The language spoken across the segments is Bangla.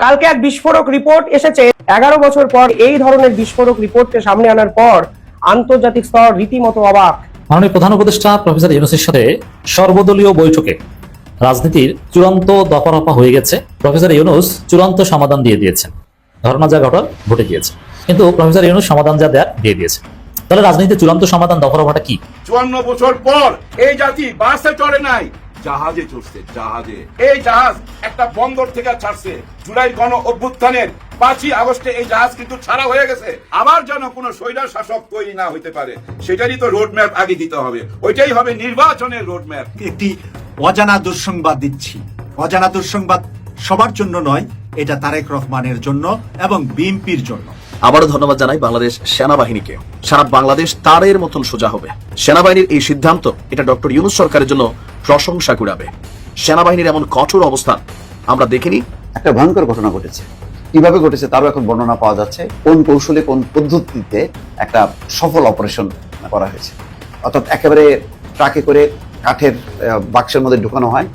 কালকে এক বিস্ফোরক রিপোর্ট এসেছে। 11 বছর পর এই ধরনের বিস্ফোরক রিপোর্টকে সামনে আনার পর আন্তর্জাতিক স্তর রীতিমতো অবাক। মাননীয় প্রধান উপদেষ্টা প্রফেসর ইউনূসের সাথে সর্বদলীয় বৈঠকে রাজনীতির চূড়ান্ত দফারফা হয়ে গেছে। প্রফেসর ইউনূস চূড়ান্ত সমাধান দিয়ে দিয়েছেন। ঘটনা যা ঘটার ঘটে গিয়েছে, কিন্তু প্রফেসর ইউনূস সমাধান যা দেয়ার দিয়ে দিয়েছে। তাহলে রাজনীতির চূড়ান্ত সমাধান দফারফাটা কি? 54 বছর পর এই জাতি বাসে চড়ে নাই, জাহাজে চড়ছে। জাহাজে এই জাহাজ একটা বন্দর থেকে ছাড়ছে। জুলাই গণ অভ্যুত্থানের 5ই আগস্টে এই জাহাজ কিন্তু ছাড়া হয়ে গেছে। আবার যেন কোনো স্বৈরাচার শাসক তৈরি না হইতে পারে, সেটারই তো রোড ম্যাপ আগে দিতে হবে। ওইটাই হবে নির্বাচনের রোড ম্যাপ। একটি অজানা দুঃসংবাদ দিচ্ছি। অজানা দুঃসংবাদ সবার জন্য নয়, এটা তারেক রহমানের জন্য এবং বিএনপির জন্য। আবারও ধন্যবাদ জানাই বাংলাদেশ সেনাবাহিনীকে। সারা বাংলাদেশ তারের মতন সোজা হবে। সেনাবাহিনীর এই সিদ্ধান্ত এটা ডক্টর ইউনূস সরকারের জন্য প্রশংসা কুড়াবে। সেনাবাহিনীর এমন কঠোর অবস্থান আমরা দেখিনি। একটা ভয়ঙ্কর ঘটনা ঘটেছে। কিভাবে ঘটেছে তারও এখন বর্ণনা পাওয়া যাচ্ছে। কোন কৌশলে, কোন পদ্ধতিতে একটা সফল অপারেশন করা হয়েছে। অর্থাৎ একেবারে ট্রাকে করে কাঠের বাক্সের মধ্যে ঢুকানো হয়,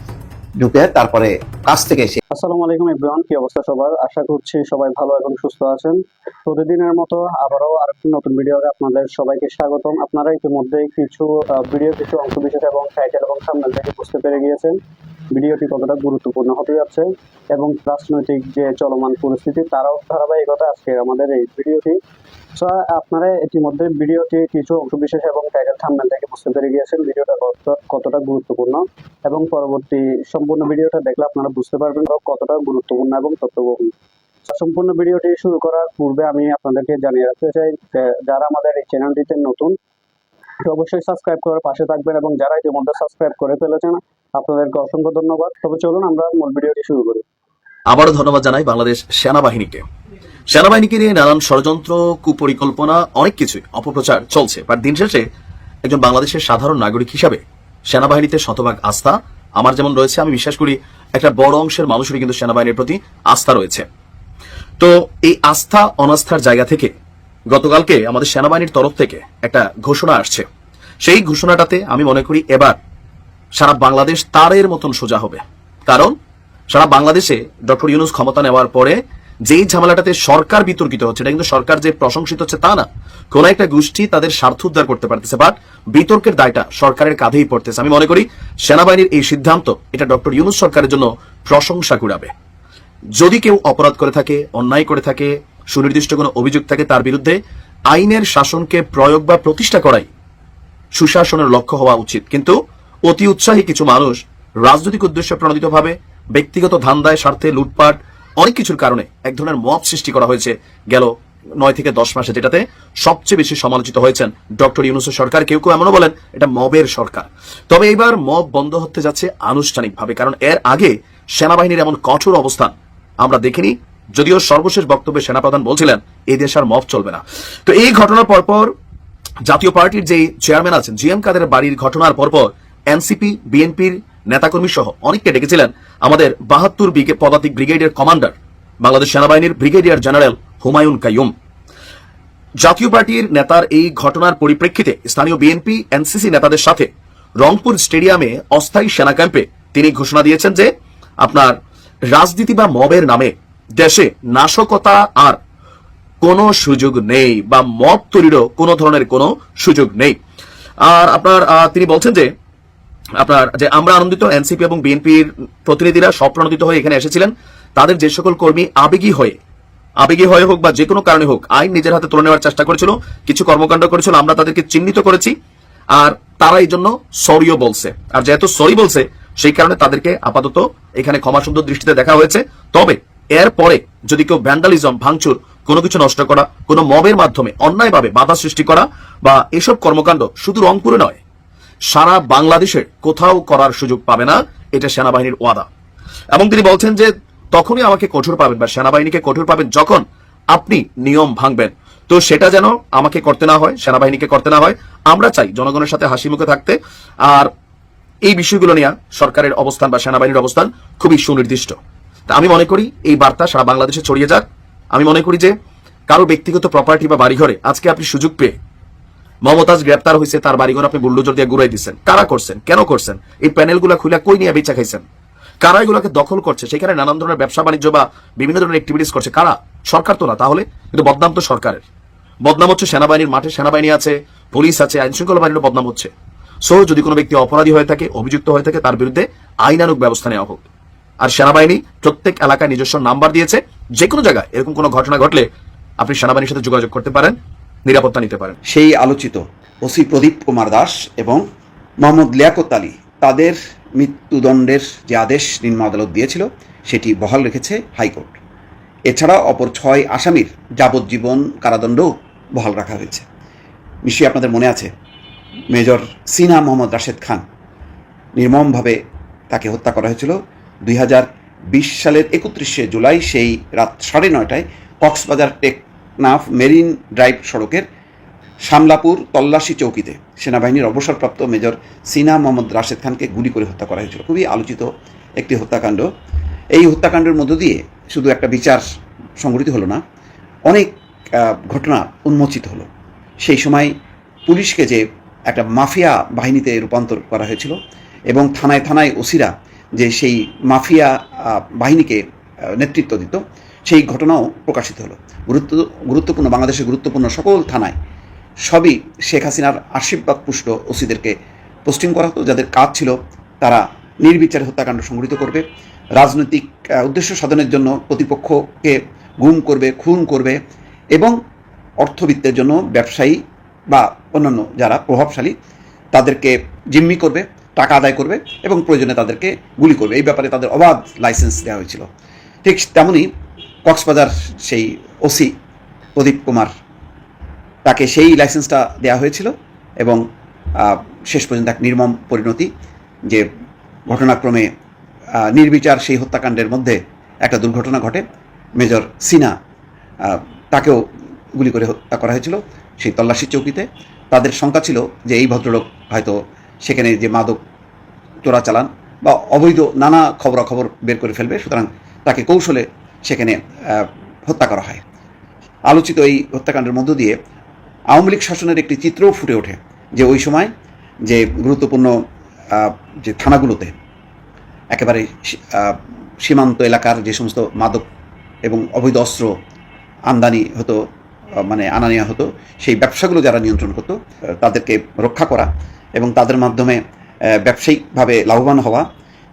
ঢুকে তারপরে কাছ থেকে এসে। আসসালামু আলাইকুম এভরিওয়ান, কি অবস্থা সবার? আশা করছি সবাই ভালো এবং সুস্থ আছেন। প্রতিদিনের মতো আবারও আরেকটি নতুন ভিডিওতে আপনাদের সবাইকে স্বাগতম। আপনারা ইতিমধ্যে কিছু অংশ বিশেষ এবং টাইটেল এবং থাম্বনেল থেকে বুঝতে পেরে গিয়েছেন ভিডিওটি কতটা গুরুত্বপূর্ণ হতে যাচ্ছে এবং রাজনৈতিক যে চলমান পরিস্থিতি তারাও ধারাবাহিকতা আজকে আমাদের এই ভিডিওটি। আপনারা ইতিমধ্যে ভিডিওটি কিছু অংশ বিশেষ এবং টাইটেল থাম্বনেল থেকে বুঝতে পেরে গিয়েছেন ভিডিওটা কতটা গুরুত্বপূর্ণ, এবং পরবর্তী সম্পূর্ণ ভিডিওটা দেখলে আপনারা বুঝতে পারবেন কতটা গুরুত্বপূর্ণ এবং তথ্যবহুল। সম্পূর্ণ ভিডিওটি শুরু করার পূর্বে আমি আপনাদেরকে জানিয়ে রাখতে চাই যারা আমাদের এই চ্যানেলটিতে নতুন অবশ্যই সাবস্ক্রাইব করে পাশে থাকবেন, এবং যারা ইতিমধ্যে সাবস্ক্রাইব করে ফেলেছেন আপনাদেরকে অসংখ্য ধন্যবাদ। তবে চলুন আমরা মূল ভিডিওটি শুরু করি। আবারও ধন্যবাদ জানাই বাংলাদেশ সেনাবাহিনীকে। সেনাবাহিনীকে নিয়ে নানান ষড়যন্ত্র, কুপরিকল্পনা, অনেক কিছুই অপপ্রচার চলছে। বাট দিন শেষে একজন বাংলাদেশের সাধারণ নাগরিক হিসাবে সেনাবাহিনীতে শতভাগ আস্থা আমার যেমন রয়েছে, আমি বিশ্বাস করি একটা বড় অংশের মানুষেরই কিন্তু সেনাবাহিনীর প্রতি আস্থা রয়েছে। তো এই আস্থা অনাস্থার জায়গা থেকে গতকালকে আমাদের সেনাবাহিনীর তরফ থেকে একটা ঘোষণা আসছে। সেই ঘোষণাটাতে আমি মনে করি এবার সারা বাংলাদেশ তারের মতন সোজা হবে। কারণ সারা বাংলাদেশে ডক্টর ইউনূস ক্ষমতা নেওয়ার পরে যেই ঝামেলাটাতে সরকার বিতর্কিত হচ্ছে, এটা কিন্তু সরকার যে প্রশংসিত হচ্ছে তা না। কোন একটা গোষ্ঠী তাদের স্বার্থ উদ্ধার করতে পারতেছে, বাট বিতর্কের দায়টা সরকারের কাঁধেই পড়তেছে। আমি মনে করি সেনাবাহিনীর এই সিদ্ধান্ত এটা ডক্টর ইউনূস সরকারের জন্য প্রশংসা কুড়াবে। যদি কেউ অপরাধ করে থাকে, অন্যায় করে থাকে, সুনির্দিষ্ট কোনো অভিযোগ থাকে, তার বিরুদ্ধে আইনের শাসনকে প্রয়োগ বা প্রতিষ্ঠা করাই সুশাসনের লক্ষ্য হওয়া উচিত। কিন্তু অতি উৎসাহী কিছু মানুষ রাজনৈতিক উদ্দেশ্যে প্রণোদিতভাবে ব্যক্তিগত ধান্দায়, স্বার্থে, লুটপাট, অনেক কিছুর কারণে এক ধরনের মব সৃষ্টি করা হয়েছে গেল 9 থেকে 10 মাসে, যেটাতে সবচেয়ে বেশি সমালোচিত হয়েছেন ডক্টর ইউনূসের সরকার। কেউ কেউ এমনও বলেন এটা মবের সরকার। তবে এবার মব বন্ধ হতে যাচ্ছে আনুষ্ঠানিকভাবে, কারণ এর আগে সেনাবাহিনীর এমন কঠোর অবস্থান আমরা দেখিনি। যদিও সর্বশেষ বক্তব্যে সেনাপ্রধান বলছিলেন এই দেশ আর মব চলবে না। তো এই ঘটনার পরপর জাতীয় পার্টির যে চেয়ারম্যান আছেন জিএম কাদের বাড়ির ঘটনার পরপর এনসিপি, বিএনপির নেতাকর্মী সহ অনেককে ডেকেছিলেন আমাদের 72 পদাতিক ব্রিগেডের কমান্ডার, বাংলাদেশ সেনাবাহিনীর ব্রিগেডিয়ার জেনারেল হুমায়ুন কাইয়ুম। জাতীয় পার্টির নেতার এই ঘটনার পরিপ্রেক্ষিতে স্থানীয় বিএনপি, এনসিসি নেতাদের সাথে রংপুর স্টেডিয়ামে অস্থায়ী সেনা ক্যাম্পে তিনি ঘোষণা দিয়েছেন যে আপনার রাজনীতি বা মবের নামে দেশে নাশকতা আর কোনো সুযোগ নেই, বা মব তৈরিরও কোনো ধরনের কোনো সুযোগ নেই। আর তিনি বলছেন যে আমরা আনন্দিত, এনসিপি এবং বিএনপির প্রতিনিধিরা স্বপ্রণোদিত হয়ে এখানে এসেছিলেন। তাদের যে সকল কর্মী আবেগী হয়ে হোক বা যে কোনো কারণে হোক আইন নিজের হাতে তুলে নেওয়ার চেষ্টা করেছিল, কিছু কর্মকাণ্ড করেছিল, আমরা তাদেরকে চিহ্নিত করেছি। আর তারা এই জন্য সরিও বলছে। আর যেহেতু সরি বলছে সেই কারণে তাদেরকে আপাতত এখানে ক্ষমাসুন্দর দৃষ্টিতে দেখা হয়েছে। তবে এরপরে যদি কেউ ভ্যান্ডালিজম, ভাঙচুর, কোনো কিছু নষ্ট করা, কোনো মবের মাধ্যমে অন্যায়ভাবে বাধা সৃষ্টি করা বা এসব কর্মকাণ্ড শুধু রংপুরে নয়, সারা বাংলাদেশের কোথাও করার সুযোগ পাবে না, এটা সেনাবাহিনীর ওয়াদা। এবং তিনি বলছেন যে তখনই আমাকে কঠোর পাবেন বা সেনাবাহিনীকে কঠোর পাবেন যখন আপনি নিয়ম ভাঙবেন। তো সেটা যেন আমাকে করতে না হয়, সেনাবাহিনীকে করতে না হয়। আমরা চাই জনগণের সাথে হাসি মুখে থাকতে। আর এই বিষয়গুলো নিয়ে সরকারের অবস্থান বা সেনাবাহিনীর অবস্থান খুবই সুনির্দিষ্ট। তা আমি মনে করি এই বার্তা সারা বাংলাদেশে ছড়িয়ে যাক। আমি মনে করি যে কারো ব্যক্তিগত প্রপার্টি বা বাড়িঘরে আজকে আপনি সুযোগ পেয়ে, মমতাজ গ্রেপ্তার হয়েছে, তার বাড়িঘর আপনি বুলডোজার দিয়ে গুড়াই দিচ্ছেন, কারা করছেন, কেন করছেন? এই প্যানেলগুলা খুলে কই নিয়ে বেচা খাইছেন? কারা এগুলোকে দখল করছে, সেখানে নানান ধরনের ব্যবসা বাণিজ্য বা বিভিন্ন ধরনের অ্যাক্টিভিটিস করছে কারা? সরকার তো না। তাহলে কিন্তু বদনাম তো সরকারের। বদনাম হচ্ছে সেনাবাহিনীর, মাঠে সেনাবাহিনী আছে, পুলিশ আছে, আইন শৃঙ্খলা বাহিনীর বদনাম হচ্ছে। সো যদি কোনো ব্যক্তি অপরাধী হয়ে থাকে, অভিযুক্ত হয়ে থাকে, তার বিরুদ্ধে আইনানুগ ব্যবস্থা নেওয়া হোক। আর সেনাবাহিনী প্রত্যেক এলাকায় নিজস্ব নাম্বার দিয়েছে, যে কোনো জায়গায় এরকম কোনো ঘটনা ঘটলে আপনি সেনাবাহিনীর সাথে যোগাযোগ করতে পারেন, নিরাপত্তা নিতে পারেন। সেই আলোচিত ওসি প্রদীপ কুমার দাস এবং মোহাম্মদ লিয়াকত আলী, তাদের মৃত্যুদণ্ডের যে আদেশ নিম্ন আদালত দিয়েছিল সেটি বহাল রেখেছে হাইকোর্ট। এছাড়া অপর 6 আসামির যাবজ্জীবন কারাদণ্ডও বহাল রাখা হয়েছে। নিশ্চয়ই আপনাদের মনে আছে, মেজর সিনা মোহাম্মদ রাশেদ খান, নির্মমভাবে তাকে হত্যা করা হয়েছিল 2020 সালের 31শে জুলাই সেই রাত 9:30টায় কক্সবাজার টেকনাফ মেরিন ড্রাইভ সড়কের শামলাপুর তল্লাশি চৌকিতে সেনাবাহিনীর অবসরপ্রাপ্ত মেজর সিনা মোহাম্মদ রাশেদ খানকে গুলি করে হত্যা করা হয়েছিল। খুবই আলোচিত একটি হত্যাকাণ্ড। এই হত্যাকাণ্ডের মধ্য দিয়ে শুধু একটা বিচার সংঘটিত হলো না, অনেক ঘটনা উন্মোচিত হলো। সেই সময় পুলিশকে যে একটা মাফিয়া বাহিনীতে রূপান্তর করা হয়েছিল এবং থানায় থানায় ওসিরা যে সেই মাফিয়া বাহিনীকে নেতৃত্ব দিত, সেই ঘটনাও প্রকাশিত হলো। গুরুত্বপূর্ণ বাংলাদেশের গুরুত্বপূর্ণ সকল থানায় সবই শেখ হাসিনার আশীর্বাদ পুষ্ট ওসিদেরকে পোস্টিং করা হতো, যাদের কাজ ছিল তারা নির্বিচারে হত্যাকাণ্ড সংঘটিত করবে, রাজনৈতিক উদ্দেশ্য সাধনের জন্য প্রতিপক্ষকে গুম করবে, খুন করবে এবং অর্থবিত্তের জন্য ব্যবসায়ী বা অন্যান্য যারা প্রভাবশালী তাদেরকে জিম্মি করবে, টাকা আদায় করবে এবং প্রয়োজনে তাদেরকে গুলি করবে। এই ব্যাপারে তাদের অবাধ লাইসেন্স দেওয়া হয়েছিল। ঠিক তেমনই কক্সবাজার সেই ওসি প্রদীপ কুমার, তাকে সেই লাইসেন্সটা দেওয়া হয়েছিল এবং শেষ পর্যন্ত এক নির্মম পরিণতি, যে ঘটনাক্রমে নির্বিচার সেই হত্যাকাণ্ডের মধ্যে একটা দুর্ঘটনা ঘটে। মেজর সিনা, তাকেও গুলি করে হত্যা করা হয়েছিল সেই তল্লাশি চৌকিতে। তাদের শঙ্কা ছিল যে এই ভদ্রলোক হয়তো সেখানে যে মাদক চোরাচালান বা অবৈধ নানা খবরাখবর বের করে ফেলবে, সুতরাং তাকে কৌশলে সেখানে হত্যা করা হয়। আলোচিত এই হত্যাকাণ্ডের মধ্য দিয়ে আওয়ামী লীগ শাসনের একটি চিত্রও ফুটে ওঠে, যে ওই সময় যে গুরুত্বপূর্ণ যে থানাগুলোতে একেবারে সীমান্ত এলাকার যে সমস্ত মাদক এবং অবৈধ অস্ত্র আমদানি হতো, মানে আনা নেওয়া হতো, সেই ব্যবসাগুলো যারা নিয়ন্ত্রণ করতো তাদেরকে রক্ষা করা এবং তাদের মাধ্যমে ব্যবসায়িকভাবে লাভবান হওয়া,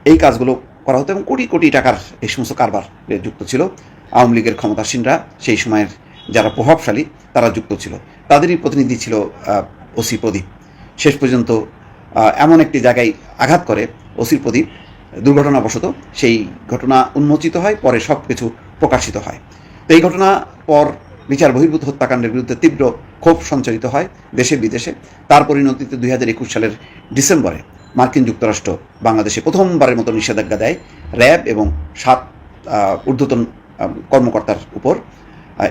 এই কাজগুলো করা হতো এবং কোটি কোটি টাকার এই সমস্ত কারবার যুক্ত ছিল আওয়ামী লীগের ক্ষমতাসীনরা। সেই সময়ের যারা প্রভাবশালী তারা যুক্ত ছিল, তাদেরই প্রতিনিধি ছিল ওসি প্রদীপ। শেষ পর্যন্ত এমন একটি জায়গায় আঘাত করে ওসি প্রদীপ, দুর্ঘটনাবশত সেই ঘটনা উন্মোচিত হয়, পরে সব কিছু প্রকাশিত হয়। তো এই ঘটনা পর বিচার বহির্ভূত হত্যাকাণ্ডের বিরুদ্ধে তীব্র ক্ষোভ সঞ্চারিত হয় দেশে বিদেশে। তার পরিণতিতে 2021 সালের ডিসেম্বরে মার্কিন যুক্তরাষ্ট্র বাংলাদেশে প্রথমবারের মতো নিষেধাজ্ঞা দেয় র্যাব এবং 7 ঊর্ধ্বতন কর্মকর্তার উপর।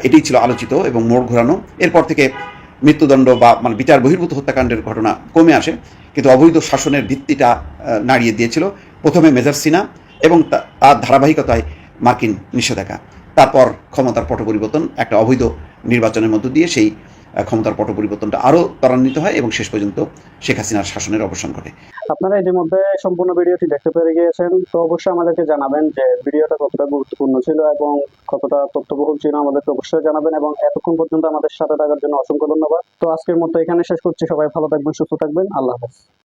এটাই ছিল আলোচিত এবং মোড় ঘোরানো। এরপর থেকে মৃত্যুদণ্ড বা মানে বিচার বহির্ভূত হত্যাকাণ্ডের ঘটনা কমে আসে, কিন্তু অবৈধ শাসনের ভিত্তিটা নাড়িয়ে দিয়েছিল প্রথমে মেজর সিনা এবং তার ধারাবাহিকতায় মার্কিন নিষেধাজ্ঞা। তারপর ক্ষমতার পট পরিবর্তন, একটা অবৈধ নির্বাচনের মধ্য দিয়ে সেই ক্ষমতার পট পরিবর্তনটা আরও ত্বরান্বিত হয় এবং শেষ পর্যন্ত শেখ হাসিনার শাসনের অবসান ঘটে। আপনারা ইতিমধ্যে সম্পূর্ণ ভিডিওটি দেখতে পেরে গিয়েছেন, তো অবশ্যই আমাদেরকে জানাবেন যে ভিডিওটা কতটা গুরুত্বপূর্ণ ছিল এবং কতটা তথ্যবহুল ছিল, আমাদেরকে অবশ্যই জানাবেন। এবং এতক্ষণ পর্যন্ত আমাদের সাথে থাকার জন্য অসংখ্য ধন্যবাদ। তো আজকের মতো এখানে শেষ করছি। সবাই ভালো থাকবেন, সুস্থ থাকবেন। আল্লাহ হাফেজ।